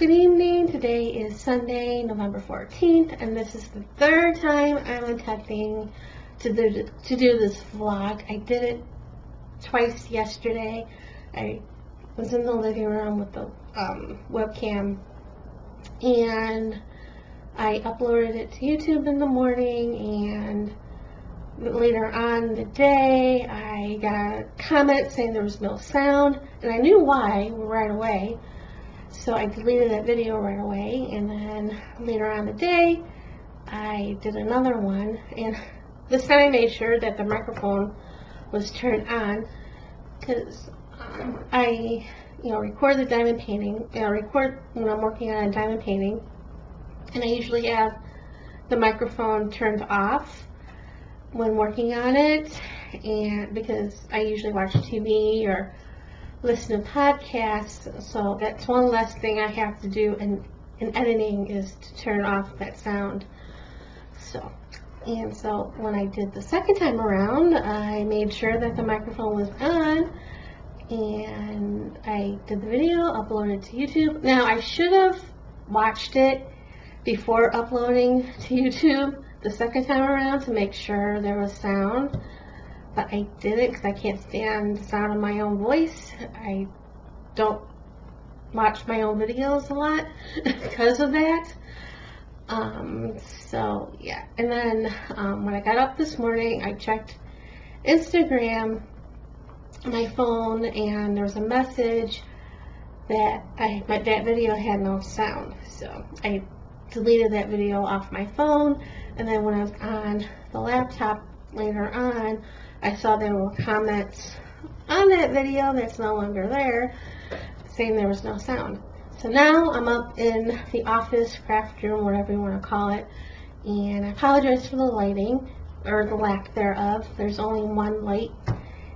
Good evening. Today is Sunday, November 14th, and this is the third time I'm attempting to do this vlog. I did it twice yesterday. I was in the living room with the webcam, and I uploaded it to YouTube in the morning, and later on in the day I got a comment saying there was no sound, and I knew why right away. So I deleted that video right away, and then later on in the day, I did another one, and this time I made sure that the microphone was turned on, because I, record the diamond painting, record when I'm working on a diamond painting, and I usually have the microphone turned off when working on it, and because I usually watch TV or listen to podcasts, so that's one less thing I have to do in editing, is to turn off that sound. So when I did the second time around, I made sure that the microphone was on, and I did the video, uploaded it to YouTube. Now, I should have watched it before uploading to YouTube the second time around to make sure there was sound, but I didn't, because I can't stand the sound of my own voice. I don't watch my own videos a lot because of that. So yeah, and then when I got up this morning, I checked Instagram, my phone, and there was a message that that video had no sound. So I deleted that video off my phone, and then when I was on the laptop later on, I saw there were comments on that video that's no longer there, saying there was no sound. So now I'm up in the office, craft room, whatever you want to call it, and I apologize for the lighting, or the lack thereof. There's only one light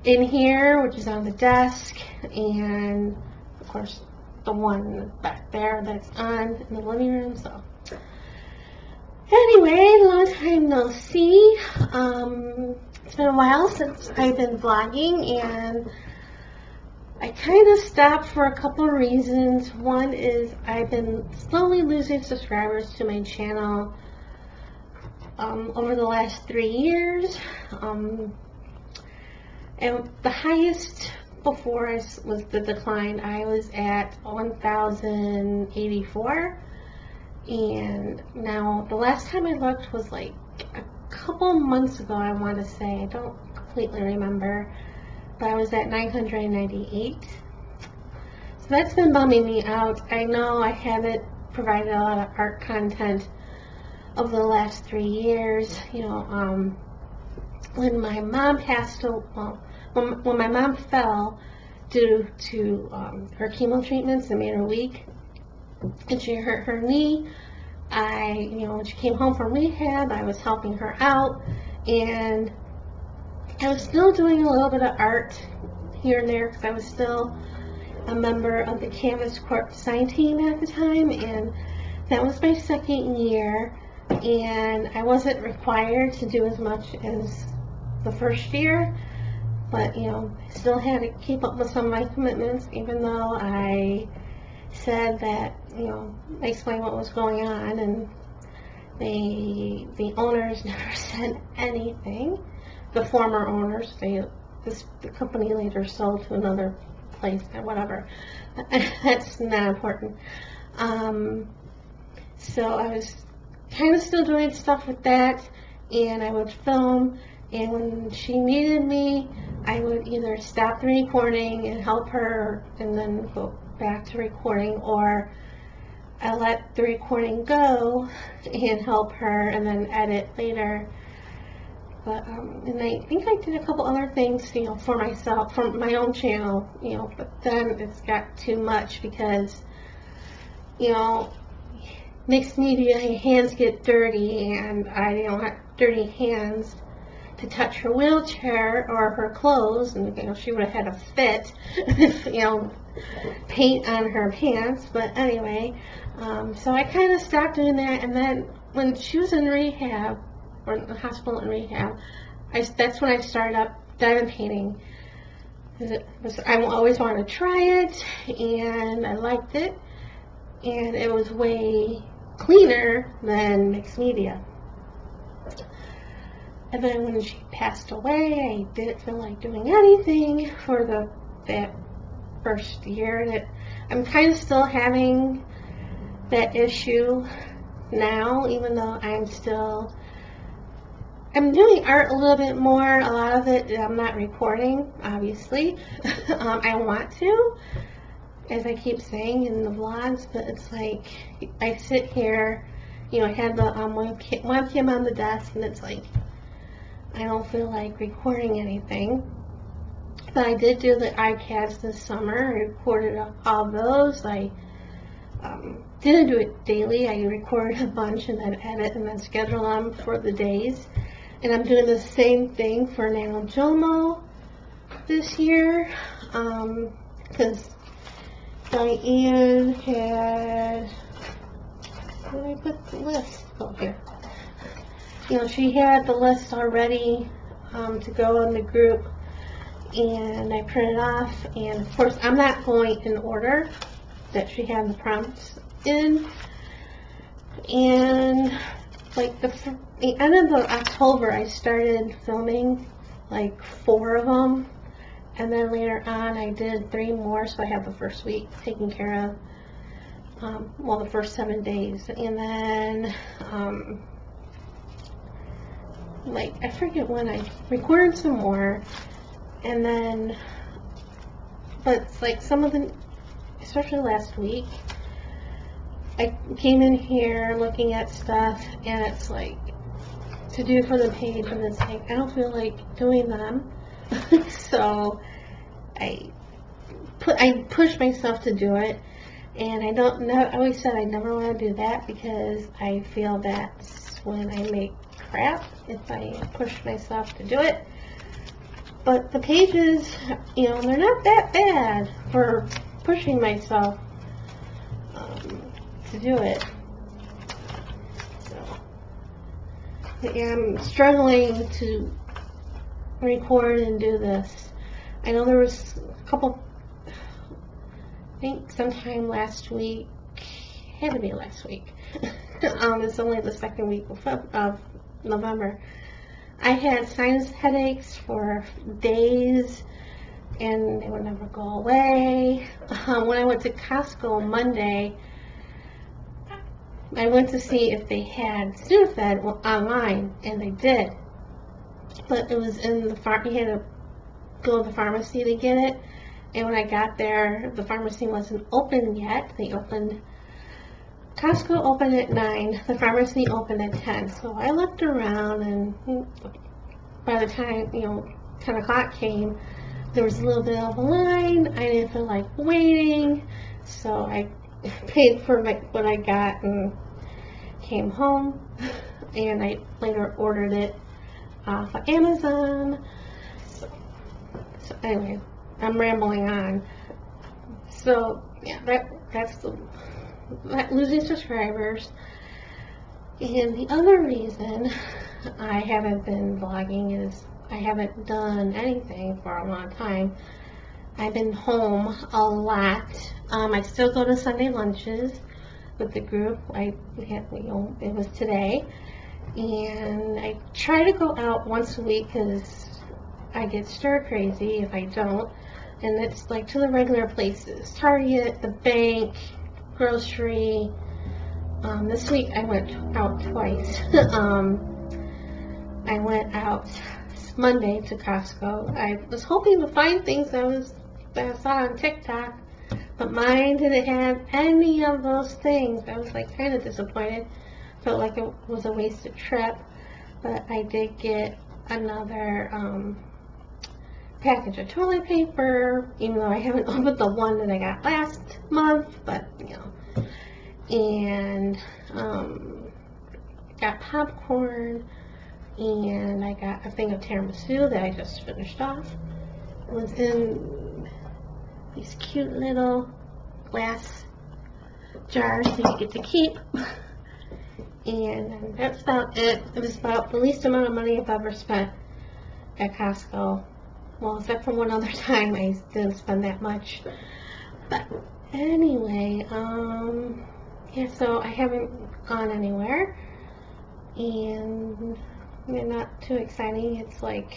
in here, which is on the desk, and of course the one back there that's on in the living room. So anyway, long time no see. It's been a while since I've been vlogging, and I kind of stopped for a couple of reasons. One is I've been slowly losing subscribers to my channel over the last 3 years. And the highest before was the decline. I was at 1,084, and now the last time I looked was like a couple months ago, I want to say. I don't completely remember, but I was at 998. So that's been bumming me out. I know I haven't provided a lot of art content over the last 3 years. When my mom passed away, when my mom fell due to her chemo treatments that made her weak, and she hurt her knee, when she came home from rehab, I was helping her out, and I was still doing a little bit of art here and there, because I was still a member of the Canvas Corp design team at the time, and that was my second year, and I wasn't required to do as much as the first year, but I still had to keep up with some of my commitments, even though I said that, I explained what was going on, and the owners never said anything. The former owners, the company later sold to another place, or whatever. That's not important. So I was kind of still doing stuff with that, and I would film, and when she needed me, I would either stop the recording and help her, and then go back to recording, or I let the recording go and help her and then edit later. But and I think I did a couple other things, for myself, for my own channel, but then it's got too much, because mixed media, your hands get dirty, and I don't have dirty hands to touch her wheelchair or her clothes, and she would have had a fit if paint on her pants. But anyway, so I kind of stopped doing that, and then when she was in rehab, or in the hospital in rehab, that's when I started up diamond painting. I always wanted to try it, and I liked it, and it was way cleaner than mixed media. And then when she passed away, I didn't feel like doing anything for that first year. That I'm kind of still having that issue now, even though I'm doing art a little bit more. A lot of it I'm not recording, obviously. I want to, as I keep saying in the vlogs, but it's like I sit here, I had the webcam on the desk, and it's like I don't feel like recording anything. But I did do the iCads this summer. I recorded all those. I didn't do it daily. I recorded a bunch and then edit and then schedule them for the days. And I'm doing the same thing for NaNoJomo this year, because Diane had, where did I put the list? Oh, here. She had the list already to go in the group, and I printed off, and of course I'm not going in order that she had the prompts in. And like the end of October, I started filming like 4 of them, and then later on I did 3 more, so I have the first week taken care of, well, the first 7 days, and then like I forget when I recorded some more, and then, but like some of them, especially last week, I came in here looking at stuff, and it's like to do for the page, and it's like I don't feel like doing them. So I pushed myself to do it, and I always said I never want to do that, because I feel that's when I make crap, if I push myself to do it. But the pages, they're not that bad for pushing myself to do it. So I'm struggling to record and do this. I know there was a couple, I think sometime last week, had to be last week. It's only the second week of November. I had sinus headaches for days, and they would never go away. When I went to Costco Monday, I went to see if they had Sudafed online, and they did. But it was in the you had to go to the pharmacy to get it. And when I got there, the pharmacy wasn't open yet. Costco opened at 9, the pharmacy opened at 10. So I looked around, and by the time, 10 o'clock came, there was a little bit of a line. I didn't feel like waiting, so I paid for what I got and came home, and I later ordered it off of Amazon. So anyway, I'm rambling on. So yeah, that's losing subscribers. And the other reason I haven't been vlogging is I haven't done anything for a long time. I've been home a lot. I still go to Sunday lunches with the group. It was today, and I try to go out once a week because I get stir crazy if I don't. And it's like to the regular places: Target, the bank, grocery. This week I went out twice. I went out Monday to Costco. I was hoping to find things that I saw on TikTok, but mine didn't have any of those things. I was like kind of disappointed. Felt like it was a wasted trip, but I did get another package of toilet paper, even though I haven't opened the one that I got last month, but and got popcorn, and I got a thing of tiramisu that I just finished off. It was in these cute little glass jars that you get to keep. And that's about it. It was about the least amount of money I've ever spent at Costco. Well, except for one other time I didn't spend that much. But anyway, yeah, so I haven't gone anywhere, and not too exciting. It's like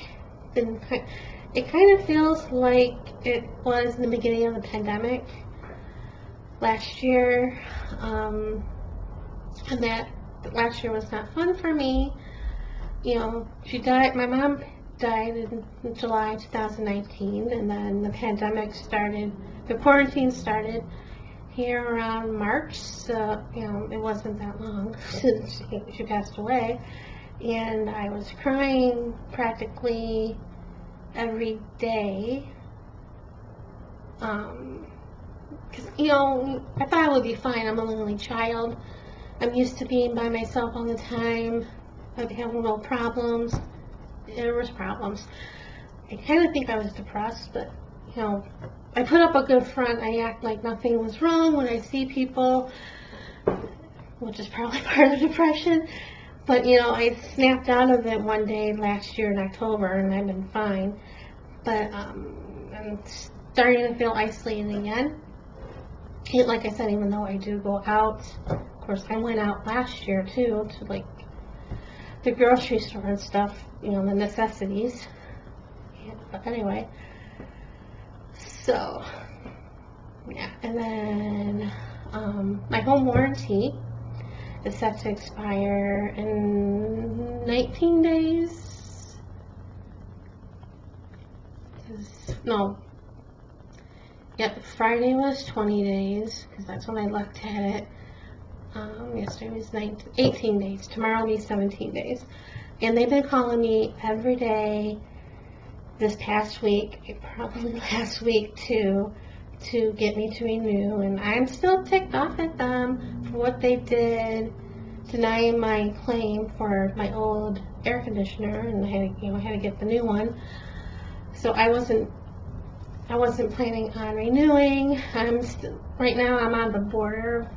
it kind of feels like it was in the beginning of the pandemic last year, and that last year was not fun for me. She died. My mom died in July 2019, and then the pandemic started. The quarantine started here around March, so it wasn't that long since she passed away, and I was crying practically every day, because I thought I would be fine. I'm an only child. I'm used to being by myself all the time. I'd have little problems. There was problems. I kind of think I was depressed, but I put up a good front. I act like nothing was wrong when I see people, which is probably part of the depression. But I snapped out of it one day last year in October, and I've been fine. But I'm starting to feel isolated again. Like I said, even though I do go out, of course, I went out last year too to like the grocery store and stuff, the necessities. Yeah, but anyway, so yeah, and then my home warranty is set to expire in 19 days. No. Yep, Friday was 20 days, because that's when I looked at it. Yesterday was 18 days. Tomorrow will be 17 days. And they've been calling me every day this past week, probably last week too, to get me to renew. And I'm still ticked off at them for what they did, denying my claim for my old air conditioner, and I had to get the new one. So I wasn't planning on renewing. Right now I'm on the border.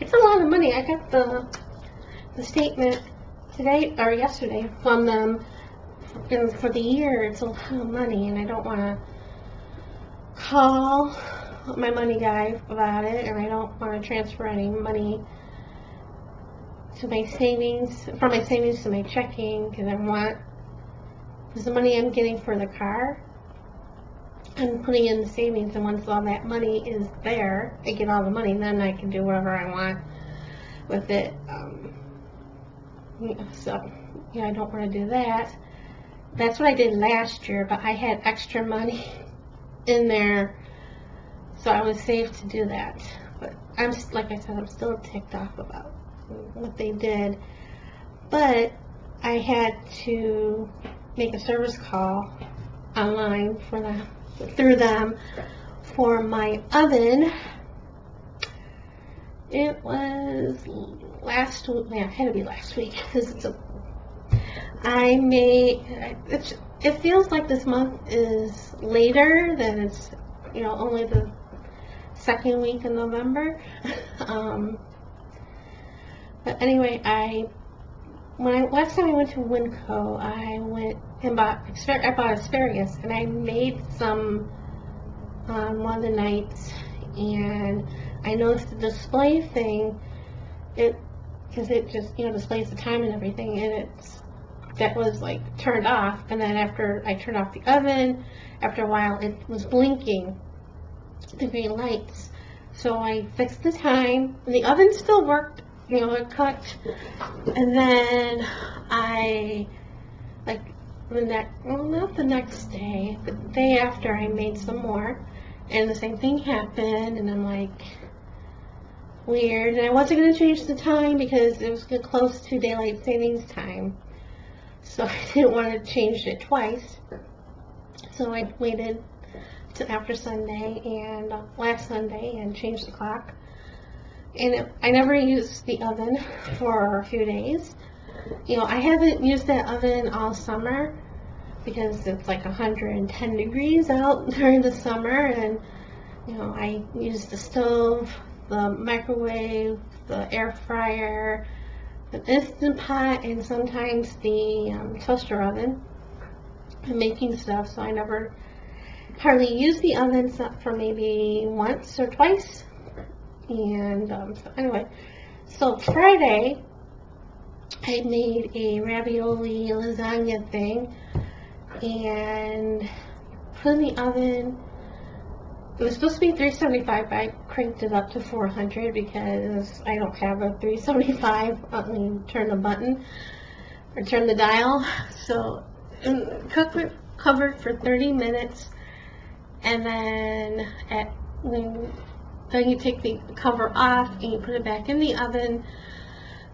It's a lot of money. I got the statement today or yesterday from them, and for the year it's a lot of money, and I don't want to call my money guy about it, and I don't want to transfer any money to my savings, from my savings to my checking, because the money I'm getting for the car, I'm putting in the savings, and once all that money is there, I get all the money, and then I can do whatever I want with it. So, I don't want to do that. That's what I did last year, but I had extra money in there, so I was safe to do that. But like I said, I'm still ticked off about what they did. But I had to make a service call online through them for my oven. It was it had to be last week, because it feels like this month is later than it's, only the second week in November. But anyway, last time I went to Winco, I went and bought asparagus, and I made some on one of the nights, and I noticed the display thing, because it just, displays the time and everything, and that was like turned off, and then after I turned off the oven, after a while it was blinking the green lights. So I fixed the time, and the oven still worked, it cooked, and then not the next day, the day after, I made some more, and the same thing happened, and I'm like, weird. And I wasn't going to change the time because it was close to daylight savings time, so I didn't want to change it twice. So I waited till after Sunday and last Sunday and changed the clock. And I never used the oven for a few days. I haven't used that oven all summer because it's like 110 degrees out during the summer, and I use the stove, the microwave, the air fryer, the Instant Pot, and sometimes the toaster oven for making stuff. So I never hardly use the oven except for maybe once or twice And so anyway, so Friday I made a ravioli lasagna thing and put in the oven. It was supposed to be 375, but I cranked it up to 400 because I don't have a 375. I mean, turn the button or turn the dial. So covered for 30 minutes, and then then you take the cover off and you put it back in the oven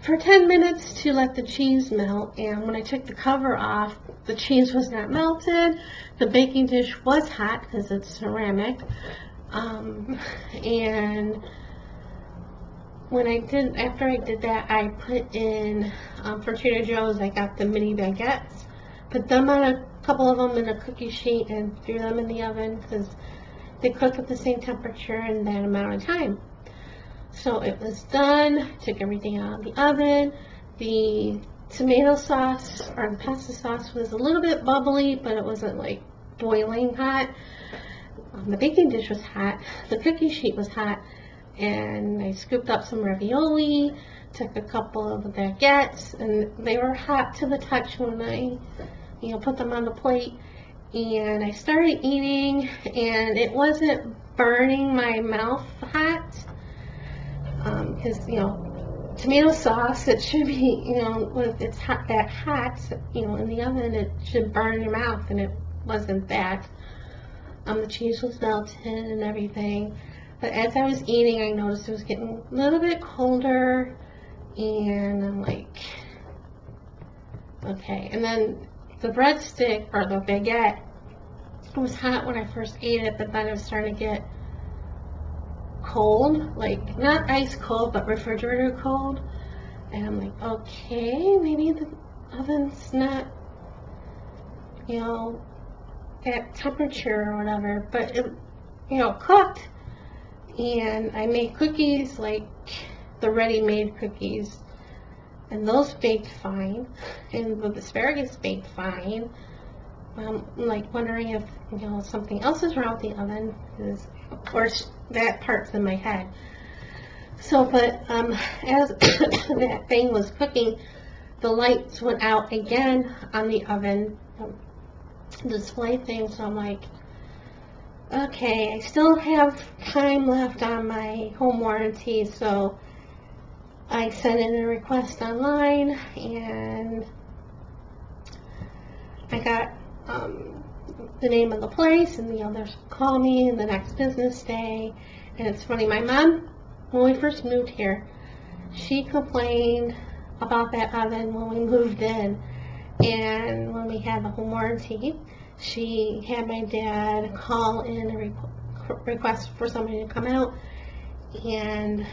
for 10 minutes to let the cheese melt. And when I took the cover off, the cheese was not melted. The baking dish was hot because it's ceramic. And after I did that, I put in, for Trader Joe's, I got the mini baguettes, put them on a couple of them in a cookie sheet and threw them in the oven because they cook at the same temperature in that amount of time. So it was done, took everything out of the oven. The tomato sauce or the pasta sauce was a little bit bubbly, but it wasn't like boiling hot. The baking dish was hot, the cookie sheet was hot, and I scooped up some ravioli, took a couple of the baguettes, and they were hot to the touch when I, put them on the plate. And I started eating, and it wasn't burning my mouth hot, because, tomato sauce, it should be, when it's hot, that hot, in the oven, it should burn your mouth, and it wasn't that. The cheese was melted and everything. But as I was eating, I noticed it was getting a little bit colder, and I'm like, okay. And then the breadstick, or the baguette, was hot when I first ate it, but then it was starting to get cold, like not ice cold, but refrigerator cold. And I'm like, okay, maybe the oven's not, at temperature or whatever. But it, cooked. And I made cookies, like the ready-made cookies, and those baked fine, and the asparagus baked fine. I'm like wondering if something else is wrong with the oven, because of course that part's in my head. So, but as that thing was cooking, the lights went out again on the oven display thing. So I'm like, okay, I still have time left on my home warranty, so I sent in a request online, and I got the name of the place, and they'll call me in the next business day. And it's funny, my mom, when we first moved here, she complained about that oven when we moved in, and when we had the home warranty, she had my dad call in a request for somebody to come out, and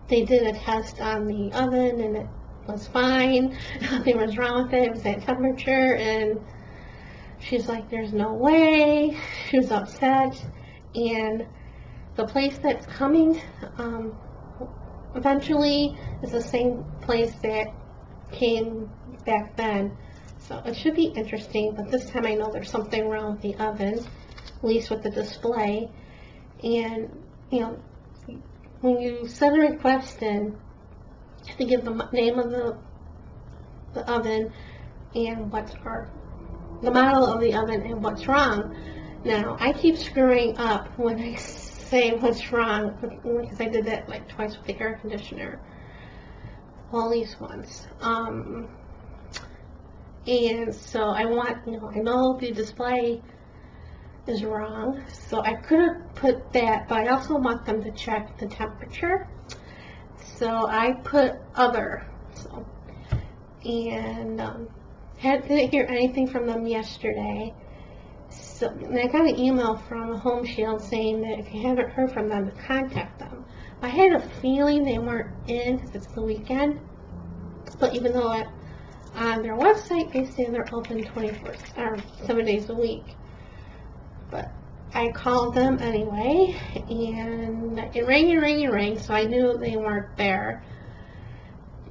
they did a test on the oven, and it was fine. Nothing was wrong with it. It was at temperature, and she's like, there's no way. She was upset. And the place that's coming eventually is the same place that came back then. So it should be interesting, but this time I know there's something wrong with the oven, at least with the display. And, when you send a request in, you have to give the name of the oven and the model of the oven and what's wrong. Now, I keep screwing up when I say what's wrong, because I did that like twice with the air conditioner. Well, at least once. And so I want, I know the display is wrong, so I could have put that, but I also want them to check the temperature. So I put other. And didn't hear anything from them yesterday. So and I got an email from Home Shield saying that if you haven't heard from them, to contact them. I had a feeling they weren't in because it's the weekend. But even though on their website they say they're open 7 days a week. But I called them anyway, and it rang, so I knew they weren't there.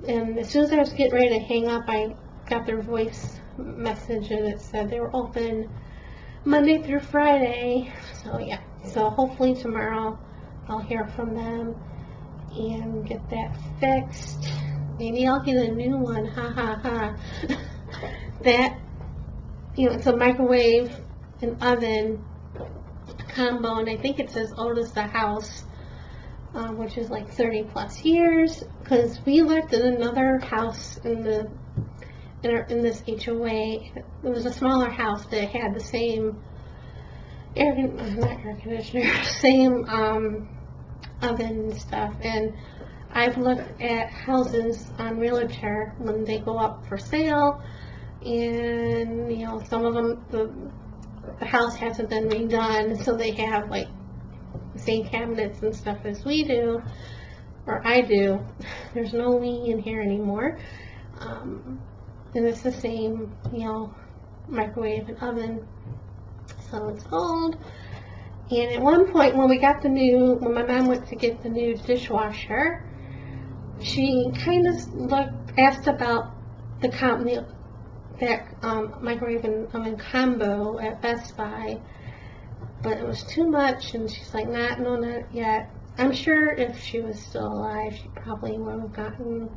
And as soon as I was getting ready to hang up, I got their voice message, and it said they were open Monday through Friday. So yeah, so hopefully tomorrow I'll hear from them and get that fixed. Maybe I'll get a new one, ha ha ha. That, you know, it's a microwave and oven combo, and I think it says Otis the House, which is like 30 plus years, because we lived in another house in this HOA. It was a smaller house that had the same not air conditioner, same oven and stuff. And I've looked at houses on Realtor when they go up for sale, and you know, some of them the house hasn't been redone, so they have like the same cabinets and stuff as we do, or I do. There's no we in here anymore, and it's the same, you know, microwave and oven. So it's old. And at one point when when my mom went to get the new dishwasher, she kind of asked about that microwave and oven combo at Best Buy, but it was too much, and she's like, no, not yet. I'm sure if she was still alive, she probably would have gotten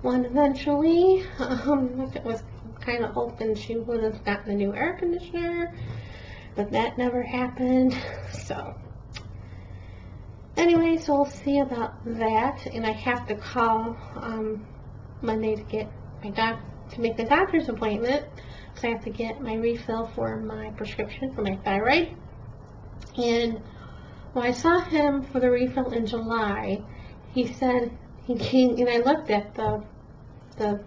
one eventually. If it was kind of open, she would have gotten a new air conditioner, but that never happened. So anyway, so we'll see about that. And I have to call Monday to get to make the doctor's appointment, so I have to get my refill for my prescription for my thyroid. And when I saw him for the refill in July, he said he came, and I looked at the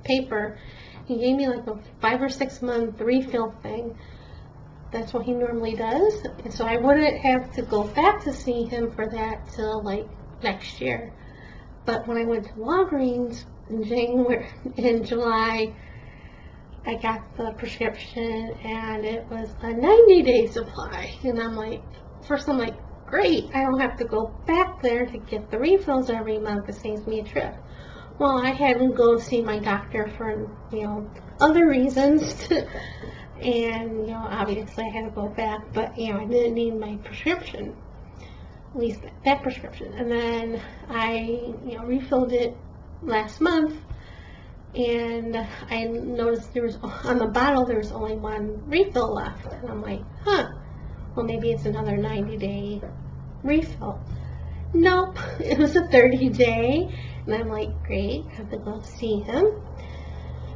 paper. He gave me like a 5 or 6 month refill thing. That's what he normally does, and so I wouldn't have to go back to see him for that till like next year. But when I went to Walgreens in July, I got the prescription, and it was a 90-day supply. And I'm like, first I'm like, great, I don't have to go back there to get the refills every month. It saves me a trip. Well, I had to go see my doctor for, you know, other reasons. And, you know, obviously I had to go back, but, you know, I didn't need my prescription, at least that prescription. And then I, you know, refilled it last month, and I noticed there was, on the bottle, there was only one refill left. And I'm like, well, maybe it's another 90-day refill. Nope, it was a 30-day, and I'm like, great, I have to go see him.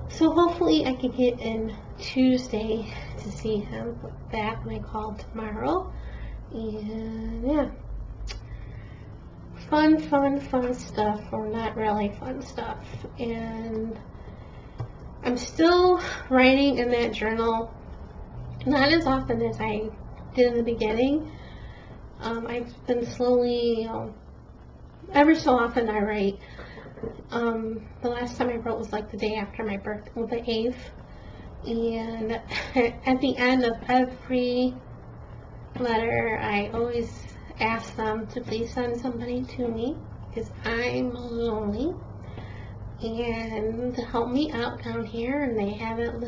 So hopefully I can get in Tuesday to see him with that when I call tomorrow. And yeah, fun stuff, or not really fun stuff. And I'm still writing in that journal, not as often as I did in the beginning. I've been slowly, you know, every so often I write. The last time I wrote was like the day after my birthday, well, the 8th. And at the end of every letter, I always ask them to please send somebody to me, because I'm lonely, and to help me out down here. And they haven't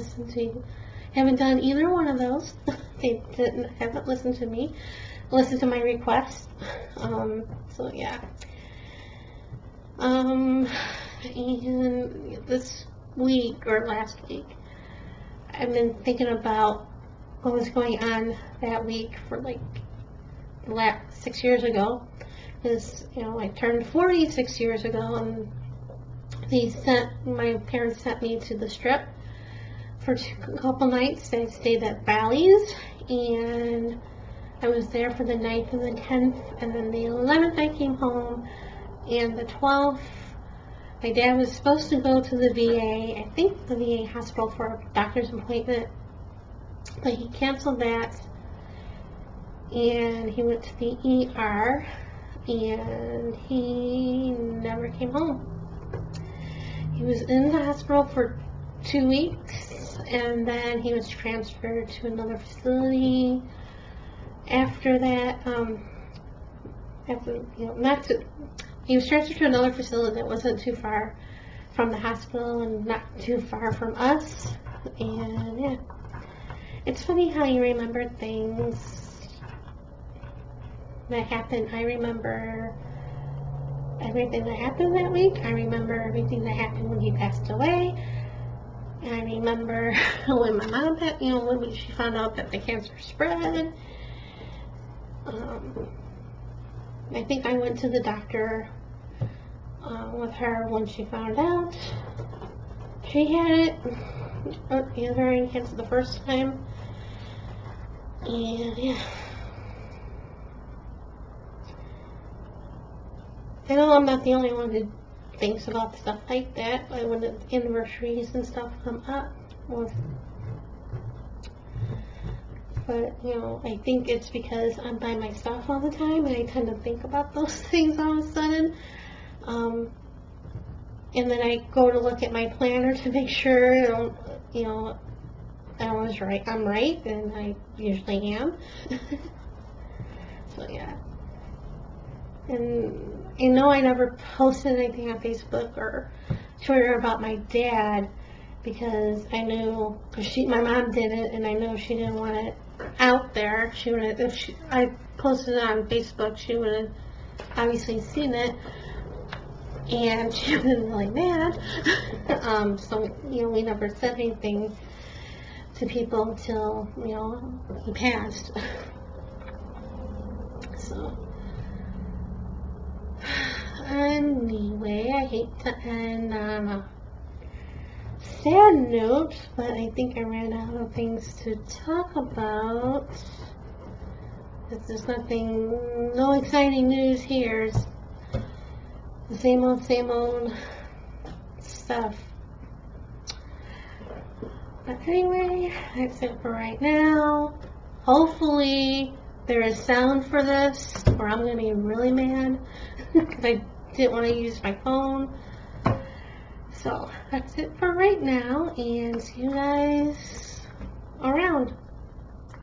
done either one of those. They haven't listened to me, listened to my request. So yeah. And this week, or last week, I've been thinking about what was going on that week for like the last 6 years ago. Because, you know, I turned 40 6 years ago, and my parents sent me to the Strip for a couple nights. I stayed at Bally's, and I was there for the 9th and the 10th, and then the 11th I came home, and the 12th, my dad was supposed to go to the VA, I think the VA hospital, for a doctor's appointment, but he canceled that, and he went to the ER, and he never came home. He was in the hospital for 2 weeks, and then he was transferred to another facility after that. He was transferred to another facility that wasn't too far from the hospital and not too far from us. And yeah, it's funny how you remember things that happened. I remember everything that happened that week. I remember everything that happened when he passed away. And I remember when my mom had, when she found out that the cancer spread. I think I went to the doctor with her when she found out she had it, ovarian cancer the first time. And yeah. I know I'm not the only one who thinks about stuff like that, like when the anniversaries and stuff come up. But, I think it's because I'm by myself all the time, and I tend to think about those things all of a sudden. And then I go to look at my planner to make sure, I'm right, and I usually am. So, yeah. And I know I never posted anything on Facebook or Twitter about my dad, because I knew, my mom did it, and I know she didn't want it out there. If I posted it on Facebook, she would have obviously seen it, and she would have been really mad. So, we never said anything to people until, he passed. So, anyway, I hate to end on a sad note, but I think I ran out of things to talk about. There's no exciting news here. It's the same old stuff. But anyway, that's it for right now. Hopefully there is sound for this, or I'm going to be really mad because I didn't want to use my phone. So that's it for right now, and see you guys